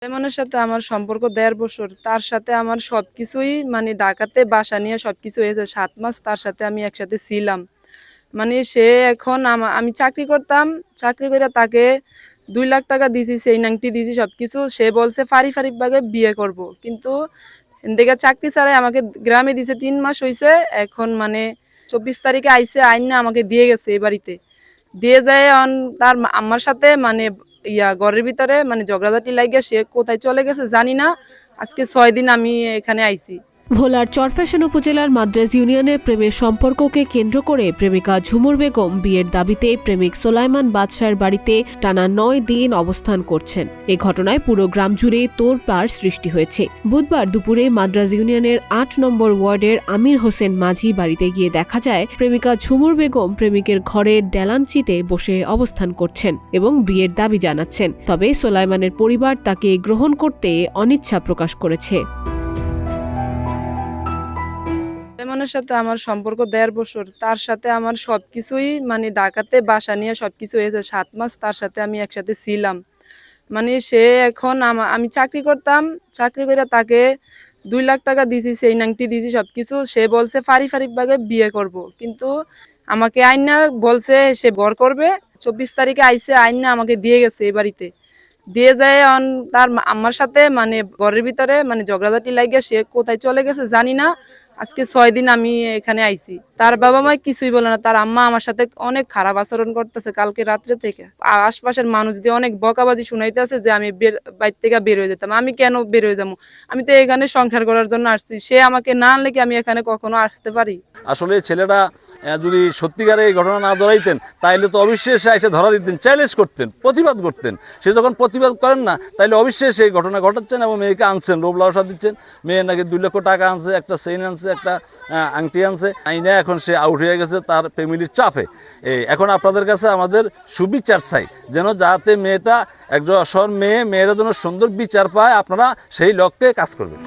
সুলাইমানের সাথে আমার সম্পর্ক ১.৫ বছর। তার সাথে আমার সবকিছুই মানে ঢাকাতে বাসা নিয়ে সবকিছু হয়েছে। ৭ মাস তার সাথে আমি একসাথে ছিলাম। মানে সে এখন আমি চাকরি করতাম। চাকরি কইরা তাকে ৳২,০০,০০০ দিছি, চেইন আংটি দিছি সবকিছু। সে বলছে পারিবারিকভাবে বিয়ে করব। কিন্তু এনদিকে চাকরি ছাড়াই আমাকে গ্রামে দিছে ৩ মাস হইছে। এখন মানে ২৪ তারিখে আইছে, আইনা আমাকে দিয়ে গেছে এই বাড়িতে। দিয়ে যায় তার আম্মার সাথে মানে ঘরের ভিতরে মানে ঝগড়াঝাটি লাগিয়া সে কোথায় চলে গেছে জানি না। আজকে ৬ দিন আমি এখানে আইছি। ভোলার চরফ্যাশন উপজেলার মাদ্রাজ ইউনিয়নের প্রেমের সম্পর্ককে কেন্দ্র করে প্রেমিকা ঝুমুর বেগম বিয়ের দাবিতে প্রেমিক সোলাইমান বাদশাহের বাড়িতে টানা ৯ দিন অবস্থান করছেন। এ ঘটনায় পুরো গ্রাম জুড়ে তোড়পাড় সৃষ্টি হয়েছে। বুধবার দুপুরে মাদ্রাজ ইউনিয়নের ৮ নম্বর ওয়ার্ডের আমির হোসেন মাঝি বাড়িতে গিয়ে দেখা যায় প্রেমিকা ঝুমুর বেগম প্রেমিকের ঘরের ডেলাঞ্চিতে বসে অবস্থান করছেন এবং বিয়ের দাবি জানাচ্ছেন। তবে সোলাইমানের পরিবার তাকে গ্রহণ করতে অনিচ্ছা প্রকাশ করেছে। সুলাইমানের সাথে আমার সম্পর্ক ১.৫ বছর। তার সাথে আমার সবকিছুই মানে ঢাকাতে বাসা নিয়ে সবকিছু হয়েছে। ৭ মাস তার সাথে আমি একসাথে ছিলাম। মানে সে এখন আমি চাকরি করতাম। চাকরি কইরা তাকে ৳২,০০,০০০ দিছি, চেইন আংটি দিছি সবকিছু। সে বলছে পারিবারিকভাবে বিয়ে করব। কিন্তু আমাকে আইনা বলছে সে ঘর করবে। ২৪ তারিখে আইছে, আইনা আমাকে দিয়ে গেছে এই বাড়িতে। দিয়ে যায় তার আম্মার সাথে মানে ঘরের ভিতরে মানে ঝগড়াঝাটি লাগিয়া সে কোথায় চলে গেছে জানি না। আজকে ৬ দিন আমি এখানে আইছি। তার বাবা-মা কিছুই বলে না। তার আম্মা আমার সাথে অনেক খারাপ আচরণ করতেছে কালকে রাত্রে থেকে। আশপাশের মানুষ দিয়ে অনেক বকাবাজি শুনাইতেছে যে আমি বাইর থেকে বের হয়ে যেতাম। আমি কেন বের হয়ে যাবো? আমি তো এখানে সংসার করার জন্য আসছি। সে আমাকে না আনলে কি আমি এখানে কখনো আসতে পারি? আসলে ছেলেটা যদি সত্যিকারে এই ঘটনা না ধরাইতেন তাইলে তো অবশ্যই সে এসে ধরা দিতেন, চ্যালেঞ্জ করতেন, প্রতিবাদ করতেন। সে যখন প্রতিবাদ করেন না তাইলে অবশ্যই সেই ঘটনা ঘটাচ্ছেন এবং মেয়েকে আনছেন, লোভ লালসা দিচ্ছেন। মেয়ে নাকি ২,০০,০০০ টাকা আনছে, একটা চেইন আনছে, একটা আংটি আনছে। আইনে এখন সে আউট হয়ে গেছে তার ফ্যামিলির চাপে। এখন আপনাদের কাছে আমাদের সুবিচার চাই, যেন যাতে মেয়েটা একজন অসহায় মেয়েরা যেন সুন্দর বিচার পায়, আপনারা সেই লক্ষ্যে কাজ করবেন।